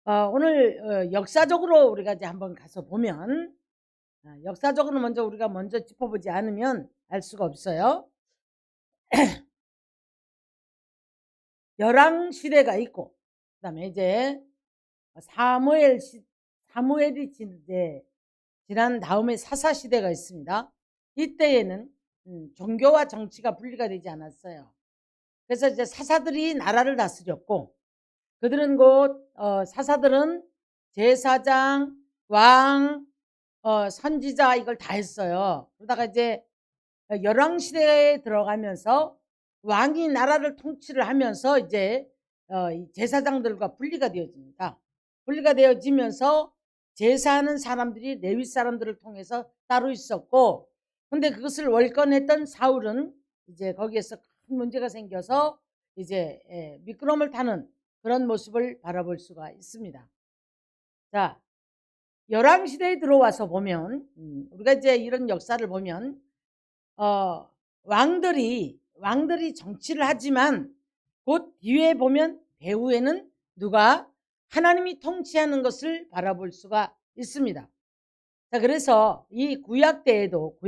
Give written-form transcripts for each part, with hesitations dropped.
오늘 역사적으로 우리가 이제 한번 가서 보면, 역사적으로 우리가 먼저 짚어보지 않으면 알 수가 없어요. 열왕 시대가 있고, 그다음에 이제 사무엘이 이제 지난 다음에 사사 시대가 있습니다. 이때에는 종교와 정치가 분리가 되지 않았어요. 그래서 이제 사사들이 나라를 다스렸고, 그들은 사사들은 제사장, 왕, 선지자 이걸 다 했어요. 그러다가 이제 열왕 시대에 들어가면서 왕이 나라를 통치를 하면서 이제 이 제사장들과 분리가 되어집니다. 분리가 되어지면서 제사하는 사람들이 레위 사람들을 통해서 따로 있었고, 근데 그것을 월권했던 사울은 이제 거기에서 큰 문제가 생겨서 이제 미끄럼을 타는 그런 모습을 바라볼 수가 있습니다. 자, 열왕 시대에 들어와서 보면 우리가 이제 이런 역사를 보면 왕들이 정치를 하지만 곧 뒤에 보면 배후에는 누가 하나님이 통치하는 것을 바라볼 수가 있습니다. 자, 그래서 이 구약 때에도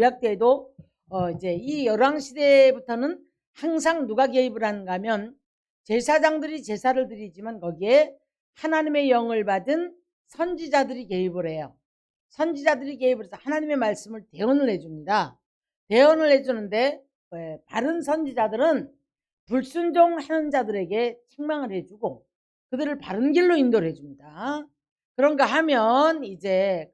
이제 이 열왕 시대부터는 항상 누가 개입을 하는가 하면 제사장들이 제사를 드리지만 거기에 하나님의 영을 받은 선지자들이 개입을 해요. 선지자들이 개입을 해서 하나님의 말씀을 대언을 해줍니다. 대언을 해주는데 바른 선지자들은 불순종하는 자들에게 책망을 해주고 그들을 바른 길로 인도를 해줍니다. 그런가 하면 이제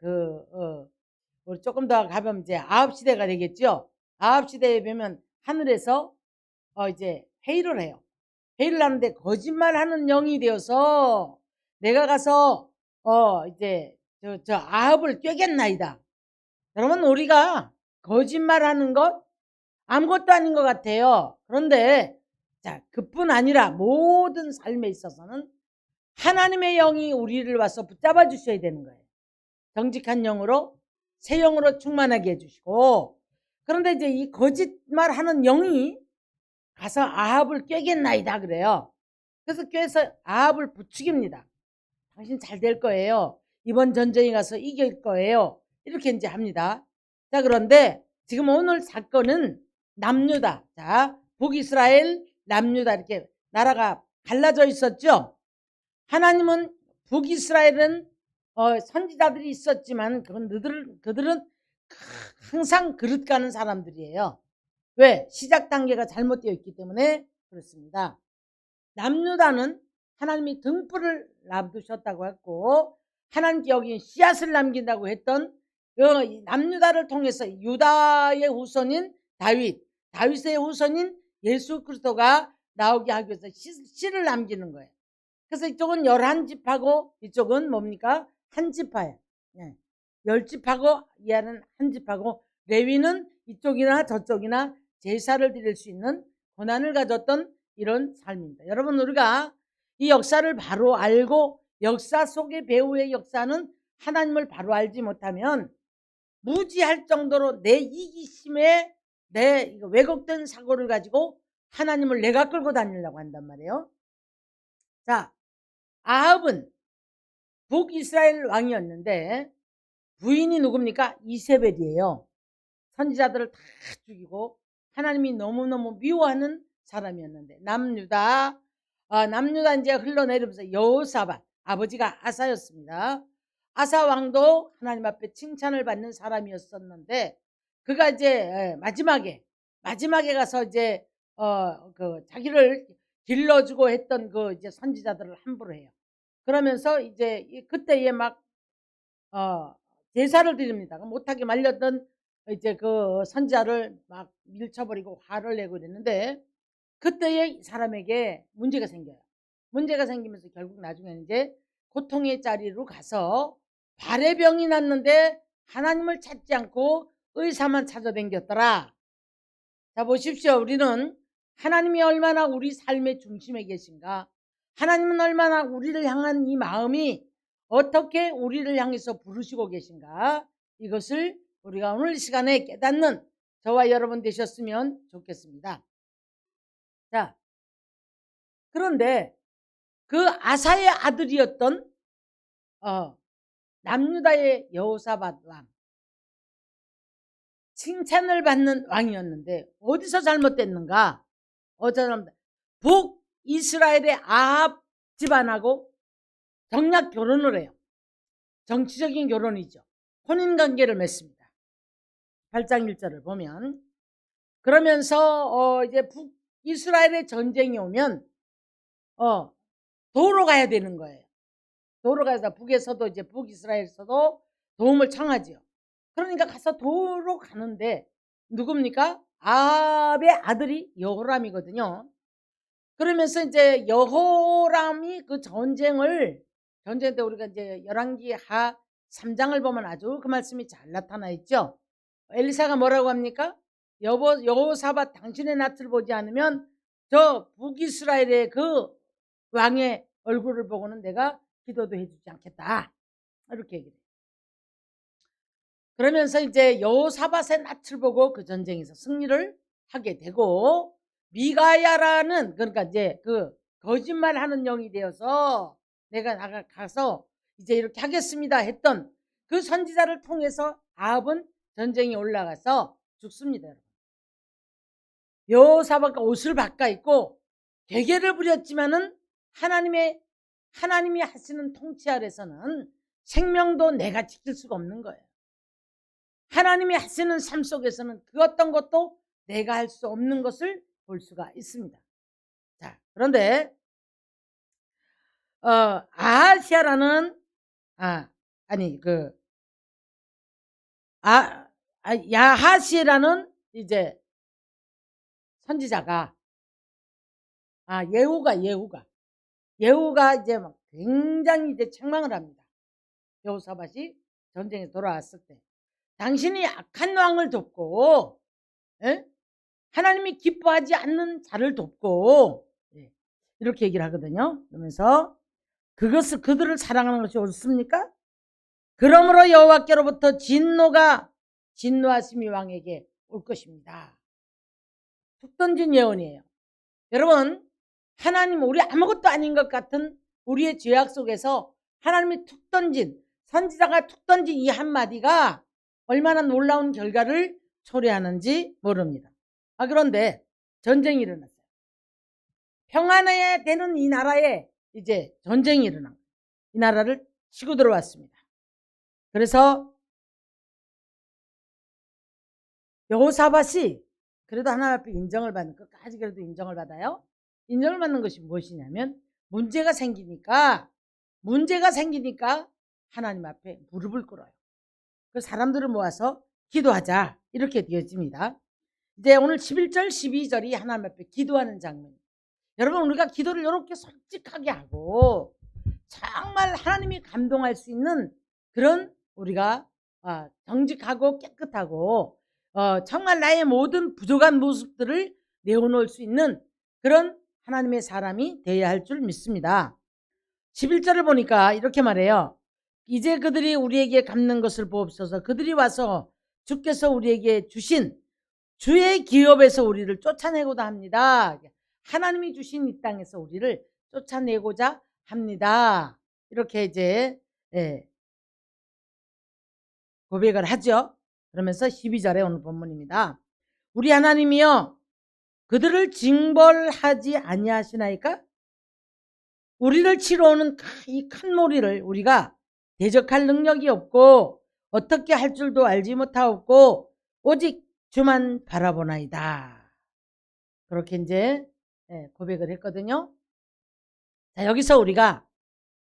우리 조금 더 가면 이제 아합 시대가 되겠죠. 아합 시대에 보면 하늘에서 이제 회의를 해요. 회의를 하는데 거짓말하는 영이 되어서 내가 가서 이제 저 아합을 꿰겠나이다. 여러분, 우리가 거짓말하는 것 아무것도 아닌 것 같아요. 그런데 자, 그뿐 아니라 모든 삶에 있어서는 하나님의 영이 우리를 와서 붙잡아 주셔야 되는 거예요. 정직한 영으로, 새 영으로 충만하게 해주시고, 그런데 이제 이 거짓말하는 영이 가서 아합을 꿰겠나이다 그래요. 그래서 꿰서 아합을 부추깁니다. 당신 잘 될 거예요. 이번 전쟁에 가서 이길 거예요. 이렇게 이제 합니다. 자, 그런데 지금 오늘 사건은 남유다. 자, 북이스라엘, 남유다 이렇게 나라가 갈라져 있었죠. 하나님은 북이스라엘은 선지자들이 있었지만 그들은 항상 그릇 가는 사람들이에요. 왜? 시작 단계가 잘못되어 있기 때문에 그렇습니다. 남유다는 하나님이 등불을 놔두셨다고 했고 하나님께 여기 씨앗을 남긴다고 했던 남유다를 통해서 유다의 후손인 다윗의 후손인 예수 그리스도가 나오게 하기 위해서 씨를 남기는 거예요. 그래서 이쪽은 11집하고 이쪽은 뭡니까? 한 집파예요. 10집하고 이하는 한 집하고 레위는 이쪽이나 저쪽이나 제사를 드릴 수 있는 권한을 가졌던 이런 삶입니다. 여러분, 우리가 이 역사를 바로 알고 역사 속의 배후의 역사는 하나님을 바로 알지 못하면 무지할 정도로 내 이기심에 내 왜곡된 사고를 가지고 하나님을 내가 끌고 다니려고 한단 말이에요. 자, 아합은 북이스라엘 왕이었는데 부인이 누굽니까? 이세벨이에요. 선지자들을 다 죽이고 하나님이 너무너무 미워하는 사람이었는데 남유다 이제 흘러내리면서 여호사밧 아버지가 아사였습니다. 아사 왕도 하나님 앞에 칭찬을 받는 사람이었었는데 그가 이제 마지막에 가서 이제 자기를 길러주고 했던 이제 선지자들을 함부로 해요. 그러면서 이제 그때에 막 제사를 드립니다. 못하게 말렸던 이제 그 선지자를 막 밀쳐버리고 화를 내고 그랬는데 그때에 사람에게 문제가 생겨요. 문제가 생기면서 결국 나중에는 이제 고통의 자리로 가서 발의 병이 났는데 하나님을 찾지 않고 의사만 찾아다녔더라. 자, 보십시오. 우리는 하나님이 얼마나 우리 삶의 중심에 계신가, 하나님은 얼마나 우리를 향한 이 마음이 어떻게 우리를 향해서 부르시고 계신가, 이것을 우리가 오늘 시간에 깨닫는 저와 여러분 되셨으면 좋겠습니다. 자, 그런데 그 아사의 아들이었던 남유다의 여호사밧 왕, 칭찬을 받는 왕이었는데 어디서 잘못됐는가? 북이스라엘의 아합 집안하고 정략 결혼을 해요. 정치적인 결혼이죠. 혼인관계를 맺습니다. 8장 1절을 보면, 그러면서 이제 북이스라엘의 전쟁이 오면 도로 가야 되는 거예요. 도로 가서 북에서도 이제 북이스라엘에서도 도움을 청하지요. 그러니까 가서 도로 가는데 누굽니까? 아합의 아들이 여호람이거든요. 그러면서 이제 여호람이 그 전쟁 때 우리가 이제 열왕기 하 3장을 보면 아주 그 말씀이 잘 나타나 있죠. 엘리사가 뭐라고 합니까? 여호사밧, 당신의 낯을 보지 않으면 저 북이스라엘의 그 왕의 얼굴을 보고는 내가 기도도 해주지 않겠다, 이렇게 얘기해요. 그러면서 이제 여호사밧의 낯을 보고 그 전쟁에서 승리를 하게 되고, 미가야라는, 그러니까 이제 그 거짓말하는 영이 되어서 내가 나가서 이제 이렇게 하겠습니다 했던 그 선지자를 통해서 아합은 전쟁에 올라가서 죽습니다. 여호사밧과 옷을 바꿔 입고 괴계를 부렸지만은 하나님이 하시는 통치 아래서는 생명도 내가 지킬 수가 없는 거예요. 하나님이 하시는 삶 속에서는 그 어떤 것도 내가 할 수 없는 것을 볼 수가 있습니다. 자, 그런데 아하시아라는 야하시라는 이제 선지자가 예후가 이제 막 굉장히 이제 책망을 합니다. 여호사밧이 전쟁에 돌아왔을 때 당신이 악한 왕을 돕고, 하나님이 기뻐하지 않는 자를 돕고, 이렇게 얘기를 하거든요. 그러면서 그들을 사랑하는 것이 옳습니까? 그러므로 여호와께로부터 진노하심이 왕에게 올 것입니다. 툭 던진 예언이에요. 여러분, 하나님, 우리 아무것도 아닌 것 같은 우리의 죄악 속에서 하나님이 선지자가 툭 던진 이 한마디가 얼마나 놀라운 결과를 초래하는지 모릅니다. 그런데 전쟁이 일어났어요. 평안해야 되는 이 나라에 이제 전쟁이 일어난 거예요. 이 나라를 치고 들어왔습니다. 그래서 여호사밧이 그래도 하나님 앞에 인정을 받는, 끝까지 그래도 인정을 받아요. 인정을 받는 것이 무엇이냐면, 문제가 생기니까 하나님 앞에 무릎을 꿇어요. 그 사람들을 모아서 기도하자, 이렇게 되어집니다. 이제 오늘 11절 12절이 하나님 앞에 기도하는 장면. 여러분, 우리가 기도를 이렇게 솔직하게 하고 정말 하나님이 감동할 수 있는 그런, 우리가 정직하고 깨끗하고 정말 나의 모든 부족한 모습들을 내어놓을 수 있는 그런 하나님의 사람이 되어야 할 줄 믿습니다. 11절을 보니까 이렇게 말해요. 이제 그들이 우리에게 갚는 것을 보옵소서. 그들이 와서 주께서 우리에게 주신 주의 기업에서 우리를 쫓아내고자 합니다. 하나님이 주신 이 땅에서 우리를 쫓아내고자 합니다. 이렇게 이제 고백을 하죠. 그러면서 12절에 오늘 본문입니다. 우리 하나님이여, 그들을 징벌하지 아니하시나이까? 우리를 치러 오는 이 큰 무리를 우리가 대적할 능력이 없고 어떻게 할 줄도 알지 못하옵고 오직 주만 바라보나이다. 그렇게 이제 고백을 했거든요. 자, 여기서 우리가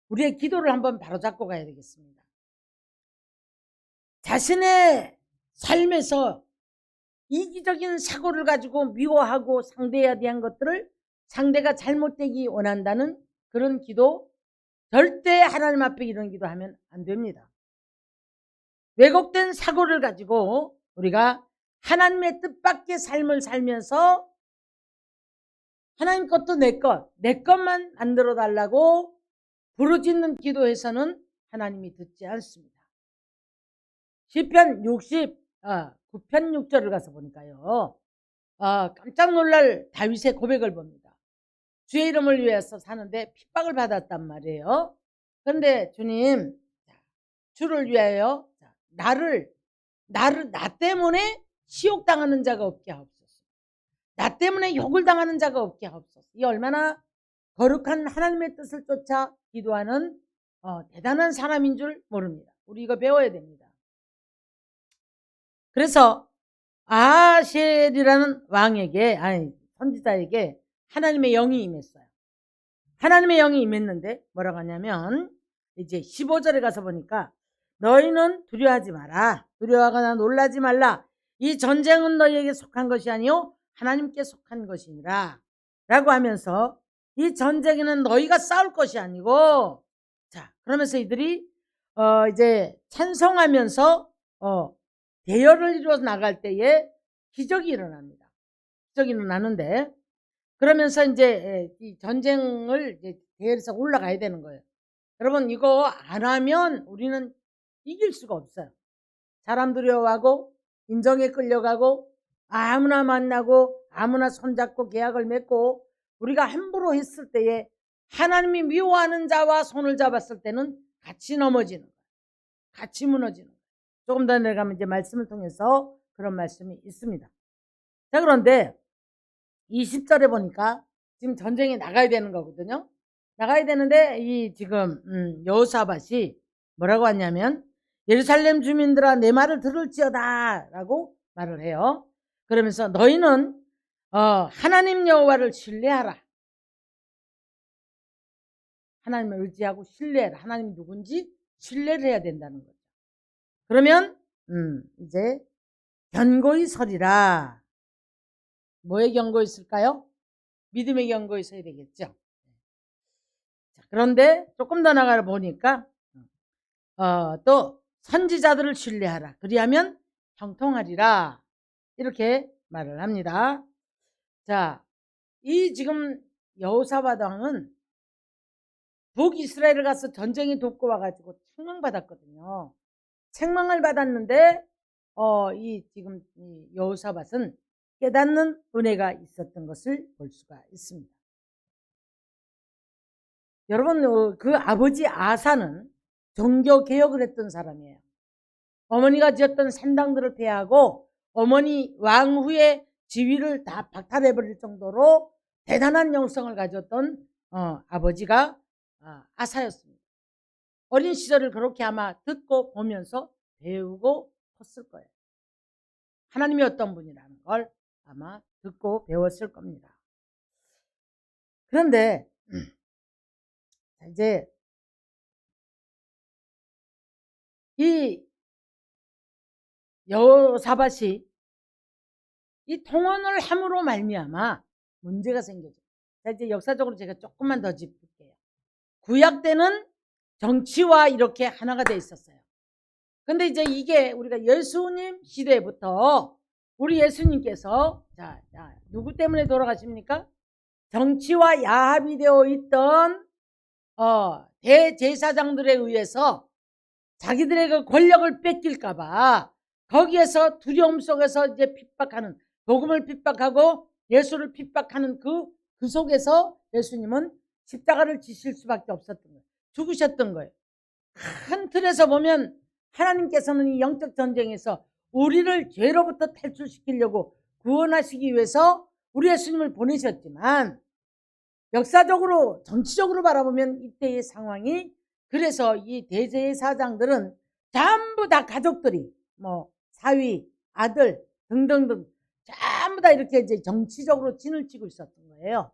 우리의 기도를 한번 바로잡고 가야 되겠습니다. 자신의 삶에서 이기적인 사고를 가지고 미워하고 상대에 대한 것들을 상대가 잘못되기 원한다는 그런 기도, 절대 하나님 앞에 이런 기도하면 안 됩니다. 왜곡된 사고를 가지고 우리가 하나님의 뜻밖의 삶을 살면서 하나님 것도 내 것만 만들어 달라고 부르짖는 기도에서는 하나님이 듣지 않습니다. 시편 9편 6절을 가서 보니까요, 깜짝 놀랄 다윗의 고백을 봅니다. 주의 이름을 위해서 사는데 핍박을 받았단 말이에요. 그런데 주님, 주를 위하여 나 때문에 시욕당하는 자가 없게 하옵소서. 나 때문에 욕을 당하는 자가 없게 하옵소서. 이 얼마나 거룩한 하나님의 뜻을 쫓아 기도하는 대단한 사람인 줄 모릅니다. 우리 이거 배워야 됩니다. 그래서 아셀이라는 선지자에게 하나님의 영이 임했어요. 하나님의 영이 임했는데 뭐라고 하냐면 이제 15절에 가서 보니까 너희는 두려워하지 마라. 두려워하거나 놀라지 말라. 이 전쟁은 너희에게 속한 것이 아니요 하나님께 속한 것이니라 라고 하면서 이 전쟁에는 너희가 싸울 것이 아니고, 자, 그러면서 이들이 이제 찬송하면서 대열을 이루어 나갈 때에 기적이 일어납니다. 기적이 일어나는데, 그러면서 이제 이 전쟁을 이제 대열에서 올라가야 되는 거예요. 여러분, 이거 안 하면 우리는 이길 수가 없어요. 사람 두려워하고 인정에 끌려가고 아무나 만나고 아무나 손잡고 계약을 맺고 우리가 함부로 했을 때에 하나님이 미워하는 자와 손을 잡았을 때는 같이 넘어지는 거예요. 같이 무너지는 거예요. 조금 더 내려가면 이제 말씀을 통해서 그런 말씀이 있습니다. 자, 그런데 20절에 보니까 지금 전쟁에 나가야 되는 거거든요. 나가야 되는데 이 지금 여호사밧이 뭐라고 하냐면 예루살렘 주민들아 내 말을 들을지어다 라고 말을 해요. 그러면서 너희는 하나님 여호와를 신뢰하라. 하나님을 의지하고 신뢰해라. 하나님이 누군지 신뢰를 해야 된다는 거죠. 그러면 이제 견고히 서리라. 뭐에 견고히 있을까요? 믿음에 견고히 서야 되겠죠. 자, 그런데 조금 더 나가 보니까 또 선지자들을 신뢰하라. 그리하면 형통하리라. 이렇게 말을 합니다. 자, 이 지금 여호사밧 왕은 북이스라엘을 가서 전쟁에 돕고 와가지고 책망받았거든요. 책망을 받았는데 이 지금 이 여호사밧은 깨닫는 은혜가 있었던 것을 볼 수가 있습니다. 여러분, 그 아버지 아사는 종교 개혁을 했던 사람이에요. 어머니가 지었던 산당들을 폐하고 어머니 왕 후에 지위를 다 박탈해버릴 정도로 대단한 영성을 가졌던 아버지가 아사였습니다. 어린 시절을 그렇게 아마 듣고 보면서 배우고 컸을 거예요. 하나님이 어떤 분이라는 걸 아마 듣고 배웠을 겁니다. 그런데 이제 이 여호사밧이 이 통혼을 함으로 말미암아 문제가 생겨요. 자, 이제 역사적으로 제가 조금만 더 짚을게요. 구약 때는 정치와 이렇게 하나가 돼 있었어요. 근데 이제 이게 우리가 예수님 시대부터 우리 예수님께서 자, 누구 때문에 돌아가십니까? 정치와 야합이 되어 있던 대제사장들에 의해서 자기들의 그 권력을 뺏길까봐 거기에서 두려움 속에서 이제 핍박하는, 복음을 핍박하고 예수를 핍박하는 그 속에서 예수님은 십자가를 지실 수밖에 없었던 거예요. 죽으셨던 거예요. 큰 틀에서 보면 하나님께서는 이 영적 전쟁에서 우리를 죄로부터 탈출시키려고 구원하시기 위해서 우리 예수님을 보내셨지만, 역사적으로 정치적으로 바라보면 이때의 상황이, 그래서 이 대제사장들은 전부 다 가족들이 뭐 사위, 아들 등등등 전부 다 이렇게 이제 정치적으로 진을 치고 있었던 거예요.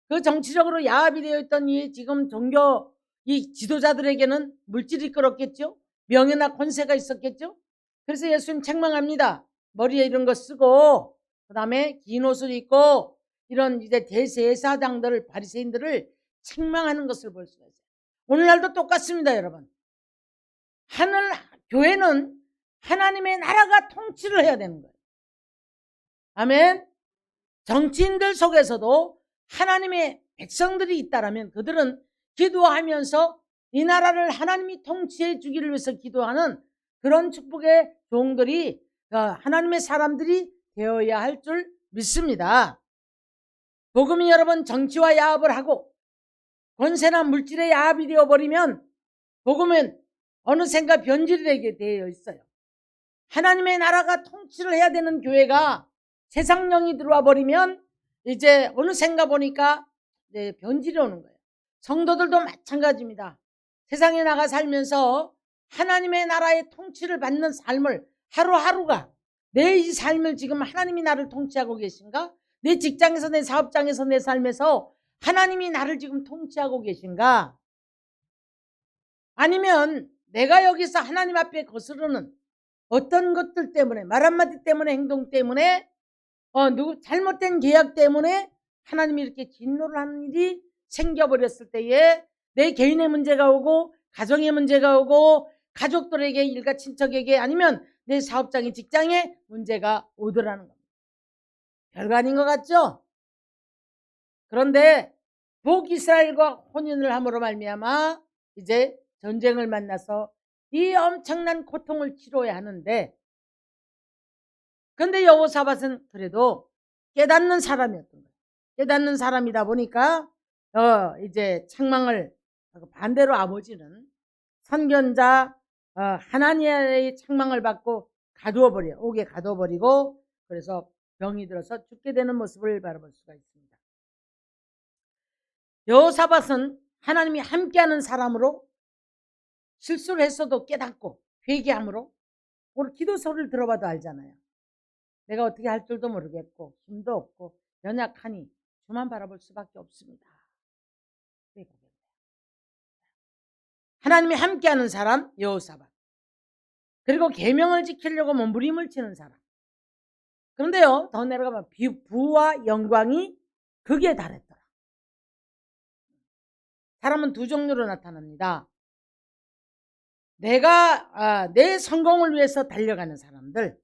그 정치적으로 야합이 되어 있던 이 지금 종교 이 지도자들에게는 물질이 끌었겠죠. 명예나 권세가 있었겠죠. 그래서 예수님 책망합니다. 머리에 이런 거 쓰고 그 다음에 긴 옷을 입고 이런 이제 대제사장들, 바리새인들을 책망하는 것을 볼 수가 있어요. 오늘날도 똑같습니다, 여러분. 교회는 하나님의 나라가 통치를 해야 되는 거예요. 아멘. 정치인들 속에서도 하나님의 백성들이 있다라면 그들은 기도하면서 이 나라를 하나님이 통치해 주기를 위해서 기도하는 그런 축복의 종들이, 하나님의 사람들이 되어야 할 줄 믿습니다. 복음이 여러분 정치와 야합을 하고 권세나 물질의 야합이 되어버리면 복음은 어느샌가 변질되게 되어 있어요. 하나님의 나라가 통치를 해야 되는 교회가 세상령이 들어와 버리면 이제 어느샌가 보니까 변질이 오는 거예요. 성도들도 마찬가지입니다. 세상에 나가 살면서 하나님의 나라의 통치를 받는 삶을 하루하루가 내 이 삶을 지금 하나님이 나를 통치하고 계신가? 내 직장에서 내 사업장에서 내 삶에서 하나님이 나를 지금 통치하고 계신가? 아니면 내가 여기서 하나님 앞에 거스르는 어떤 것들 때문에 말 한마디 때문에 행동 때문에 잘못된 계약 때문에 하나님이 이렇게 진노를 하는 일이 생겨버렸을 때에 내 개인의 문제가 오고 가정의 문제가 오고 가족들에게 일가 친척에게 아니면 내 사업장의 직장에 문제가 오더라는 겁니다. 별거 아닌 것 같죠? 그런데 북이스라엘과 혼인을 함으로 말미암아 이제 전쟁을 만나서 이 엄청난 고통을 치러야 하는데, 그런데 여호사밧은 그래도 깨닫는 사람이었던 거예요. 깨닫는 사람이다 보니까 이제 책망을 반대로 아버지는 선견자 하나니아의 책망을 받고 옥에 가둬버리고 그래서 병이 들어서 죽게 되는 모습을 바라볼 수가 있습니다. 여호사밧은 하나님이 함께하는 사람으로 실수를 했어도 깨닫고 회개함으로, 오늘 기도 소리를 들어봐도 알잖아요. 내가 어떻게 할 줄도 모르겠고 힘도 없고 연약하니 주만 바라볼 수밖에 없습니다. 하나님이 함께하는 사람 여호사밧, 그리고 계명을 지키려고 몸부림을 치는 사람. 그런데요, 더 내려가면 부와 영광이 극에 달했더라. 사람은 두 종류로 나타납니다. 내가 내 성공을 위해서 달려가는 사람들,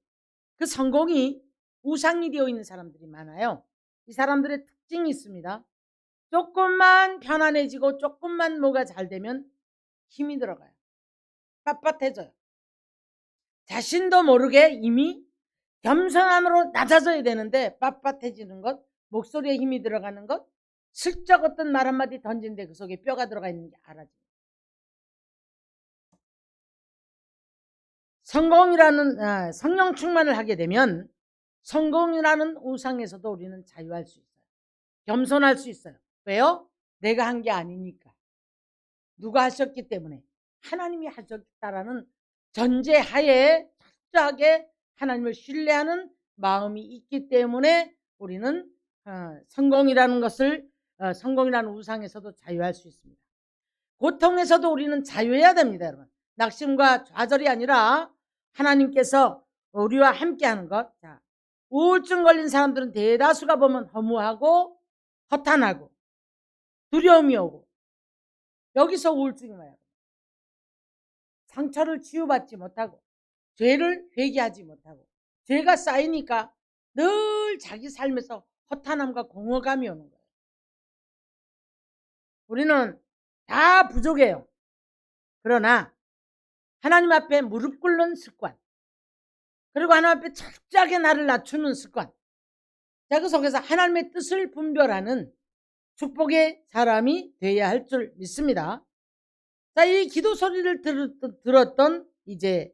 그 성공이 우상이 되어 있는 사람들이 많아요. 이 사람들의 특징이 있습니다. 조금만 편안해지고 조금만 뭐가 잘 되면 힘이 들어가요. 빳빳해져요. 자신도 모르게 이미 겸손함으로 낮아져야 되는데 빳빳해지는 것, 목소리에 힘이 들어가는 것, 슬쩍 어떤 말 한마디 던진데 그 속에 뼈가 들어가 있는 게 알아져요. 성공이라는 성령 충만을 하게 되면 성공이라는 우상에서도 우리는 자유할 수 있어요. 겸손할 수 있어요. 왜요? 내가 한 게 아니니까. 누가 하셨기 때문에, 하나님이 하셨다라는 전제하에 철저하게 하나님을 신뢰하는 마음이 있기 때문에 우리는 성공이라는 우상에서도 자유할 수 있습니다. 고통에서도 우리는 자유해야 됩니다, 여러분. 낙심과 좌절이 아니라 하나님께서 우리와 함께하는 것. 자, 우울증 걸린 사람들은 대다수가 보면 허무하고 허탄하고 두려움이 오고, 여기서 우울증이 와요. 상처를 치유받지 못하고 죄를 회개하지 못하고 죄가 쌓이니까 늘 자기 삶에서 허탄함과 공허감이 오는 거예요. 우리는 다 부족해요. 그러나 하나님 앞에 무릎 꿇는 습관, 그리고 하나님 앞에 철저하게 나를 낮추는 습관, 자, 그 속에서 하나님의 뜻을 분별하는 축복의 사람이 되어야 할 줄 믿습니다. 자, 이 기도 소리를 들었던 이제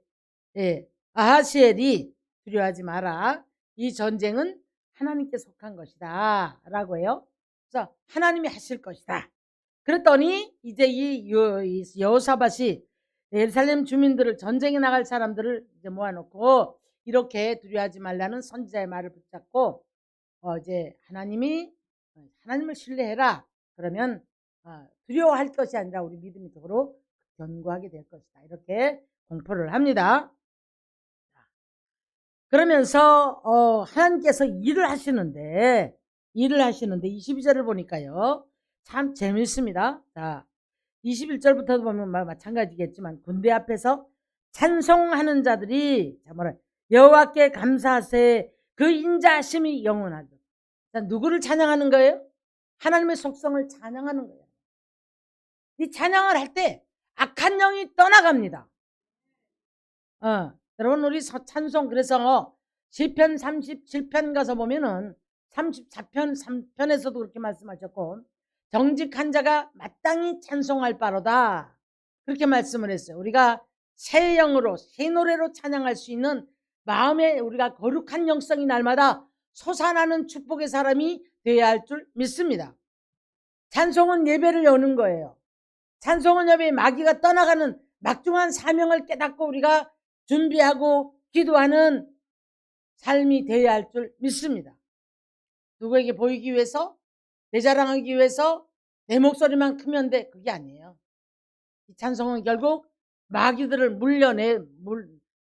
아하시엘이 두려워하지 마라. 이 전쟁은 하나님께 속한 것이다 라고 해요. 그래서 하나님이 하실 것이다. 그랬더니 이제 이 여호사밧이 예루살렘 주민들을, 전쟁에 나갈 사람들을 이제 모아놓고 이렇게 두려워하지 말라는 선지자의 말을 붙잡고 이제 하나님을 신뢰해라. 그러면 두려워할 것이 아니라 우리 믿음이 더러 견고하게 될 것이다. 이렇게 공포를 합니다. 그러면서 하나님께서 일을 하시는데 22절을 보니까요, 참 재밌습니다. 자, 21절부터 보면 마찬가지겠지만 군대 앞에서 찬송하는 자들이 여호와께 감사하세, 그 인자하심이 영원하죠. 자, 누구를 찬양하는 거예요? 하나님의 속성을 찬양하는 거예요. 이 찬양을 할 때 악한 영이 떠나갑니다. 여러분, 우리 찬송, 그래서 시편 37편 가서 보면은 34편 3편에서도 그렇게 말씀하셨고, 정직한 자가 마땅히 찬송할 바로다, 그렇게 말씀을 했어요. 우리가 새 영으로 새 노래로 찬양할 수 있는 마음에 우리가 거룩한 영성이 날마다 솟아나는 축복의 사람이 되어야 할 줄 믿습니다. 찬송은 예배를 여는 거예요. 찬송은 예배에 마귀가 떠나가는 막중한 사명을 깨닫고 우리가 준비하고 기도하는 삶이 되어야 할 줄 믿습니다. 누구에게 보이기 위해서, 내 자랑하기 위해서 내 목소리만 크면 돼, 그게 아니에요. 이 찬송은 결국 마귀들을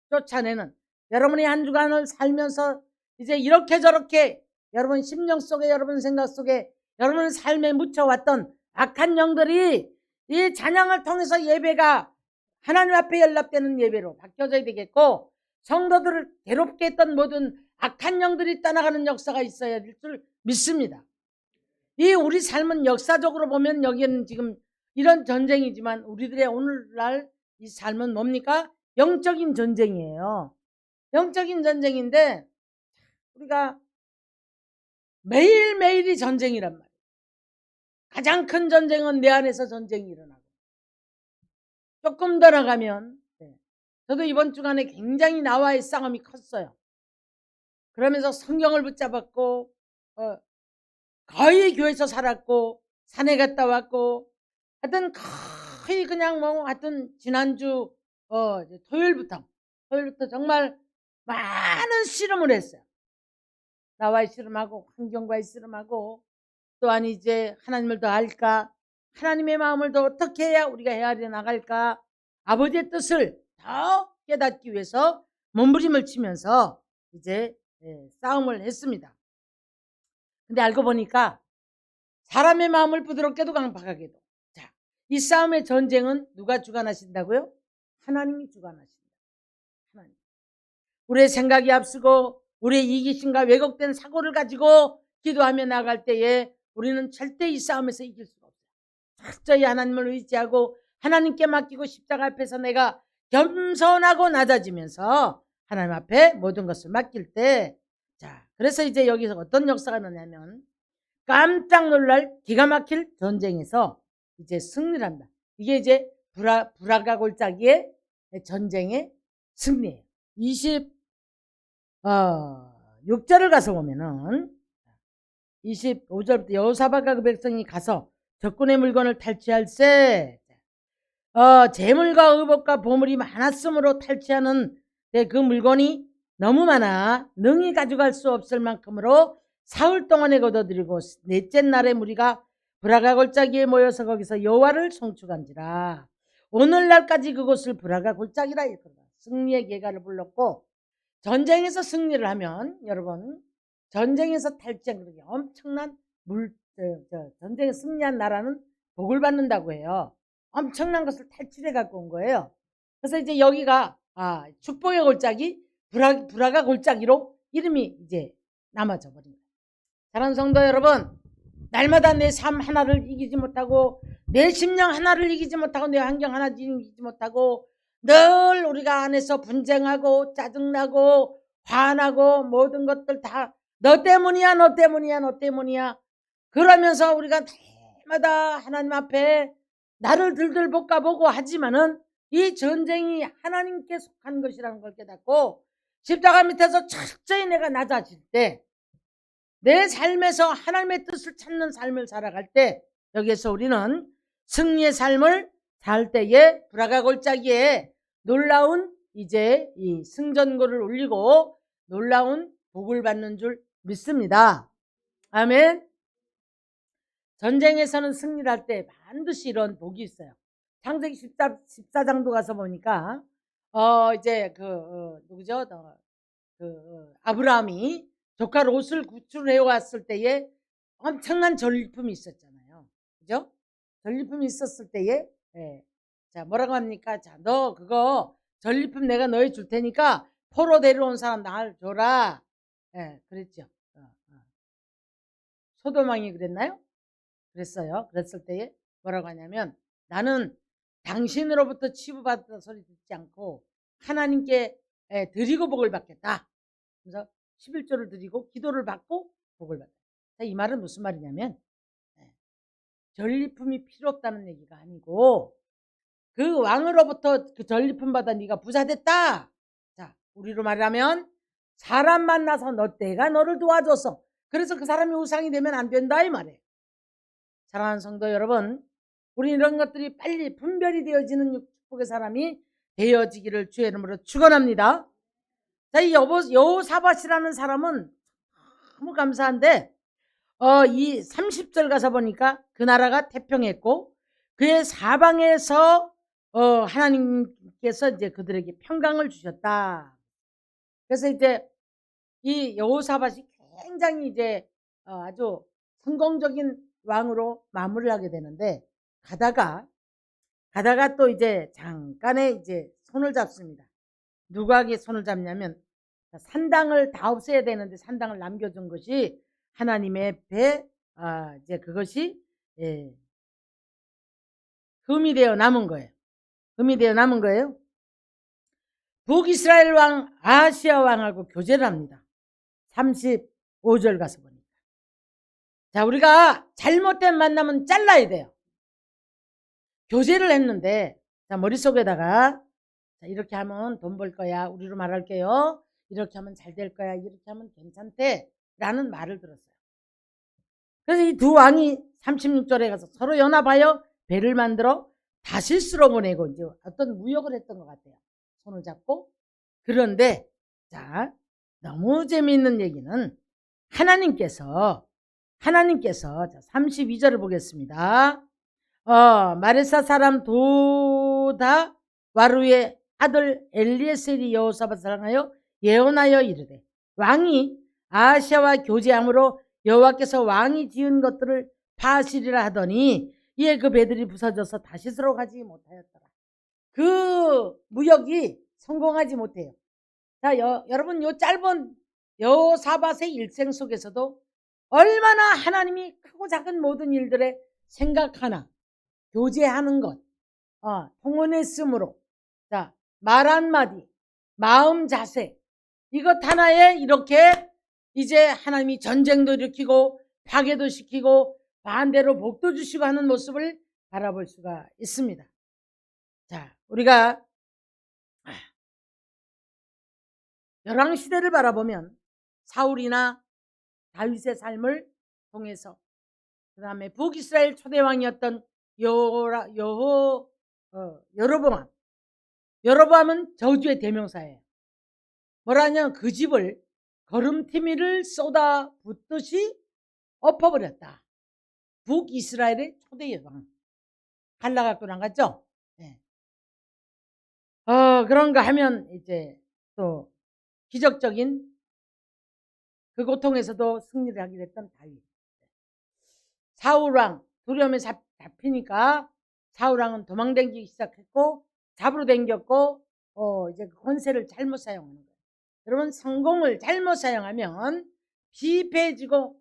쫓아내는, 여러분이 한 주간을 살면서 이제 이렇게 저렇게 여러분 심령 속에, 여러분 생각 속에, 여러분 삶에 묻혀왔던 악한 영들이 이 찬양을 통해서 예배가 하나님 앞에 연락되는 예배로 바뀌어져야 되겠고, 성도들을 괴롭게 했던 모든 악한 영들이 떠나가는 역사가 있어야 될 줄 믿습니다. 이 우리 삶은 역사적으로 보면 여기는 지금 이런 전쟁이지만 우리들의 오늘날 이 삶은 뭡니까? 영적인 전쟁이에요. 영적인 전쟁인데 우리가 매일매일이 전쟁이란 말이에요. 가장 큰 전쟁은 내 안에서 전쟁이 일어나고, 조금 더 나가면 저도 이번 주간에 굉장히 나와의 싸움이 컸어요. 그러면서 성경을 붙잡았고 거의 교회에서 살았고 산에 갔다 왔고, 하여튼 거의 그냥 하여튼 지난주 토요일부터 정말 많은 씨름을 했어요. 나와의 씨름하고 환경과의 씨름하고, 또한 이제 하나님을 더 알까, 하나님의 마음을 더 어떻게 해야 우리가 헤아려 나갈까, 아버지의 뜻을 더 깨닫기 위해서 몸부림을 치면서 이제 싸움을 했습니다. 근데 알고 보니까 사람의 마음을 부드럽게도 강팍하게도, 자, 이 싸움의 전쟁은 누가 주관하신다고요? 하나님이 주관하신다. 하나님. 우리의 생각이 앞서고 우리의 이기심과 왜곡된 사고를 가지고 기도하며 나갈 때에 우리는 절대 이 싸움에서 이길 수가 없어요. 철저히 하나님을 의지하고 하나님께 맡기고 십자가 앞에서 내가 겸손하고 낮아지면서 하나님 앞에 모든 것을 맡길 때, 자, 그래서 이제 여기서 어떤 역사가 나냐면 깜짝 놀랄 기가 막힐 전쟁에서 이제 승리를 한다. 이게 이제 불화가 골짜기의 전쟁의 승리예요. 26절을 가서 보면은 25절부터 여호사밧과 그 백성이 가서 적군의 물건을 탈취할세, 재물과 의복과 보물이 많았으므로 탈취하는 그 물건이 너무 많아 능히 가져갈 수 없을 만큼으로 사흘 동안에 거둬들이고 넷째 날에 무리가 브라가 골짜기에 모여서 거기서 여호와를 송축한지라. 오늘날까지 그곳을 브라가 골짜기라 일컬어라. 승리의 계가를 불렀고, 전쟁에서 승리를 하면 여러분, 전쟁에서 탈취한 그렇게 엄청난 전쟁에 승리한 나라는 복을 받는다고 해요. 엄청난 것을 탈취해 갖고 온 거예요. 그래서 이제 여기가 축복의 골짜기, 브라가 골짜기로 이름이 이제 남아져 버립니다. 사랑하는 성도 여러분, 날마다 내 삶 하나를 이기지 못하고, 내 심령 하나를 이기지 못하고, 내 환경 하나 이기지 못하고, 늘 우리가 안에서 분쟁하고 짜증나고 화나고 모든 것들 다 너 때문이야, 너 때문이야, 너 때문이야, 그러면서 우리가 날마다 하나님 앞에 나를 들들 볶아보고 하지만은 이 전쟁이 하나님께 속한 것이라는 걸 깨닫고 십자가 밑에서 철저히 내가 낮아질 때, 내 삶에서 하나님의 뜻을 찾는 삶을 살아갈 때, 여기에서 우리는 승리의 삶을 살 때에 브라가 골짜기에 놀라운 이제 이 승전고를 울리고 놀라운 복을 받는 줄 믿습니다. 아멘. 전쟁에서는 승리를 할 때 반드시 이런 복이 있어요. 창세기 14장도 가서 보니까 이제 누구죠? 아브라함이 조카 롯을 구출해 왔을 때에 엄청난 전리품이 있었잖아요. 그죠? 전리품이 있었을 때에 자, 뭐라고 합니까? 자, 너 그거 전리품 내가 너희 줄 테니까 포로 데려온 사람 날 줘라. 그랬죠. 소도망이 그랬나요? 그랬어요. 그랬을 때에 뭐라고 하냐면, 나는 당신으로부터 치부받았다 소리 듣지 않고 하나님께 드리고 복을 받겠다. 그래서 11조를 드리고 기도를 받고 복을 받다. 이 말은 무슨 말이냐면 전리품이 필요 없다는 얘기가 아니고 그 왕으로부터 그 전리품 받아 네가 부자 됐다. 자, 우리로 말하면 사람 만나서 내가 너를 도와줬어. 그래서 그 사람이 우상이 되면 안 된다 이 말이에요. 사랑하는 성도 여러분, 우리 이런 것들이 빨리 분별이 되어지는 축복의 사람이 되어지기를 주의 이름으로 축원합니다. 자, 이 여호사밧이라는 사람은 너무 감사한데 이 30절 가서 보니까 그 나라가 태평했고 그의 사방에서 하나님께서 이제 그들에게 평강을 주셨다. 그래서 이제 이 여호사밧이 굉장히 이제 아주 성공적인 왕으로 마무리를 하게 되는데 가다가 또 이제 잠깐의 이제 손을 잡습니다. 누구에게 손을 잡냐면 산당을 다 없애야 되는데 산당을 남겨준 것이 하나님의 배 이제 그것이 흠이 되어 남은 거예요. 흠이 되어 남은 거예요. 북이스라엘 왕 아시아 왕하고 교제를 합니다. 35절 가서 보니까. 자, 우리가 잘못된 만남은 잘라야 돼요. 교제를 했는데 자, 머릿속에다가 자, 이렇게 하면 돈 벌 거야. 우리로 말할게요. 이렇게 하면 잘 될 거야. 이렇게 하면 괜찮대. 라는 말을 들었어요. 그래서 이 두 왕이 36절에 가서 서로 연합하여 배를 만들어 다시스로 보내고 이제 어떤 무역을 했던 것 같아요. 손을 잡고. 그런데 자, 너무 재미있는 얘기는 하나님께서 자, 32절을 보겠습니다. 마레사 사람 도다 와루의 아들 엘리에셀이 여호사밧을 사랑하여 예언하여 이르되 왕이 아시아와 교제함으로 여호와께서 왕이 지은 것들을 파시리라 하더니 이에 그 배들이 부서져서 다시스로 가지 못하였더라. 그 무역이 성공하지 못해요. 자, 여러분 요 짧은 여호사밧의 일생 속에서도 얼마나 하나님이 크고 작은 모든 일들에 생각하나 교제하는 것, 통혼했으므로 자, 말 한마디, 마음 자세 이것 하나에 이렇게 이제 하나님이 전쟁도 일으키고 파괴도 시키고 반대로 복도 주시고 하는 모습을 바라볼 수가 있습니다. 자, 우리가 열왕시대를 바라보면 사울이나 다윗의 삶을 통해서 그 다음에 북이스라엘 초대왕이었던 여로보암은 저주의 대명사예요. 뭐라냐면 그 집을 거름튀미를 쏟아 붓듯이 엎어버렸다. 북이스라엘의 초대 왕. 갈라갖고 나갔죠? 네. 그런가 하면 이제 또 기적적인 그 고통에서도 승리를 하게 됐던 다윗. 사울왕 두려움에 잡히니까 사울왕은 도망다니기 시작했고 잡으러 다녔고 이제 그 권세를 잘못 사용하는 거예요. 여러분 성공을 잘못 사용하면 비패해지고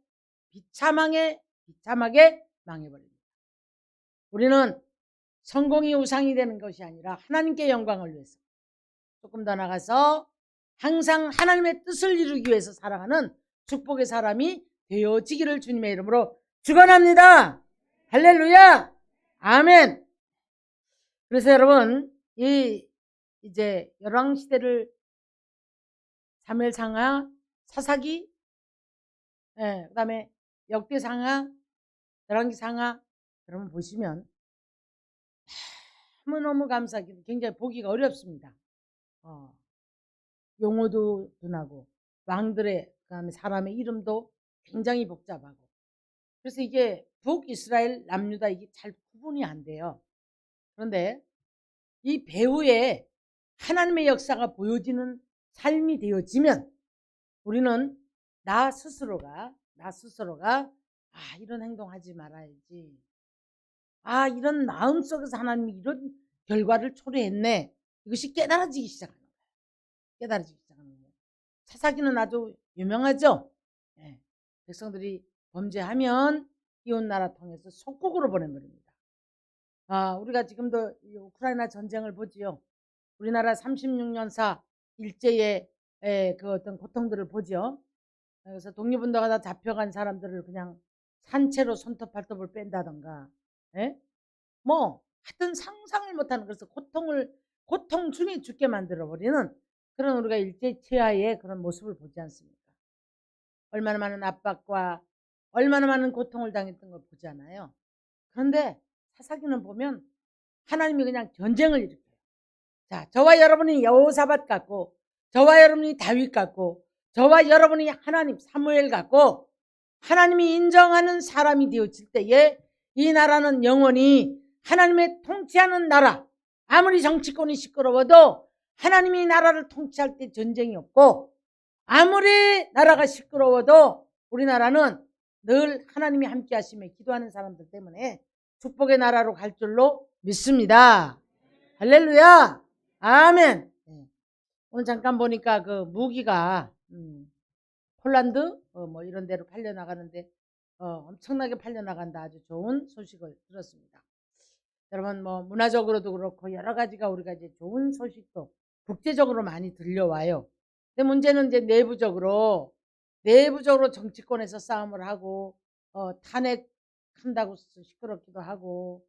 비참하게 망해버립니다. 우리는 성공이 우상이 되는 것이 아니라 하나님께 영광을 위해서 조금 더 나가서 항상 하나님의 뜻을 이루기 위해서 살아가는 축복의 사람이 되어지기를 주님의 이름으로 축원합니다. 할렐루야. 아멘. 그래서 여러분 이제 열왕시대를 사무엘상하 사사기 그 다음에 역대상하 열왕기상하 여러분 보시면 너무너무 감사하게 굉장히 보기가 어렵습니다. 용어도 둔하고 왕들의 그다음에 사람의 이름도 굉장히 복잡하고 그래서 이게 북이스라엘 남유다 이게 잘 구분이 안 돼요. 그런데 이 배후에 하나님의 역사가 보여지는 삶이 되어지면 우리는 나 스스로가 이런 행동하지 말아야지. 이런 마음속에서 하나님이 이런 결과를 초래했네. 이것이 깨달아지기 시작하는 거예요. 사사기는 아주 유명하죠. 네. 백성들이 범죄하면 이웃나라 통해서 속국으로 보내버립니다. 우리가 지금도 우크라이나 전쟁을 보지요. 우리나라 36년사 일제의 그 어떤 고통들을 보죠. 그래서 독립운동하다 잡혀간 사람들을 그냥 산채로 손톱 발톱을 뺀다던가, 뭐 하여튼 상상을 못하는, 그래서 고통 중에 죽게 만들어버리는 그런 우리가 일제치하의 그런 모습을 보지 않습니까? 얼마나 많은 압박과 얼마나 많은 고통을 당했던 걸 보잖아요. 그런데 사사기는 보면 하나님이 그냥 전쟁을 일으켜요. 자, 저와 여러분이 여호사밧 같고, 저와 여러분이 다윗 같고, 저와 여러분이 하나님 사무엘 같고, 하나님이 인정하는 사람이 되어질 때에 이 나라는 영원히 하나님의 통치하는 나라, 아무리 정치권이 시끄러워도 하나님이 나라를 통치할 때 전쟁이 없고, 아무리 나라가 시끄러워도 우리나라는 늘 하나님이 함께 하시며 기도하는 사람들 때문에 축복의 나라로 갈 줄로 믿습니다. 할렐루야. 아멘. 오늘 잠깐 보니까 그 무기가 폴란드 뭐 이런 데로 팔려나가는데 엄청나게 팔려나간다. 아주 좋은 소식을 들었습니다. 여러분 뭐 문화적으로도 그렇고 여러 가지가 우리가 이제 좋은 소식도 국제적으로 많이 들려와요. 근데 문제는 이제 내부적으로 정치권에서 싸움을 하고 탄핵한다고 시끄럽기도 하고,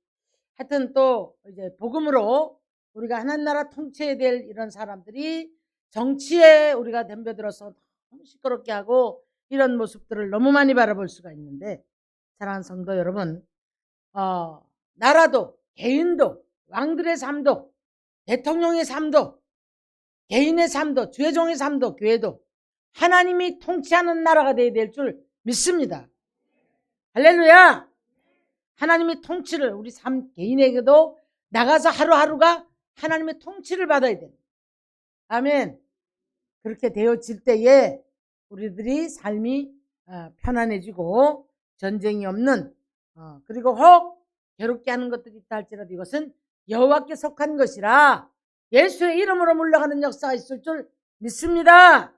하여튼 또 이제 복음으로 우리가 하나님 나라 통치해야 될 이런 사람들이 정치에 우리가 덤벼들어서 너무 시끄럽게 하고 이런 모습들을 너무 많이 바라볼 수가 있는데, 사랑하는 성도 여러분, 나라도 개인도 왕들의 삶도 대통령의 삶도 개인의 삶도 주의 종의 삶도 교회도 하나님이 통치하는 나라가 되어야 될 줄 믿습니다. 할렐루야. 하나님의 통치를 우리 삶 개인에게도 나가서 하루하루가 하나님의 통치를 받아야 됩니다. 아멘. 그렇게 되어질 때에 우리들이 삶이 편안해지고 전쟁이 없는 그리고 혹 괴롭게 하는 것들이 있다 할지라도 이것은 여호와께 속한 것이라 예수의 이름으로 물러가는 역사가 있을 줄 믿습니다.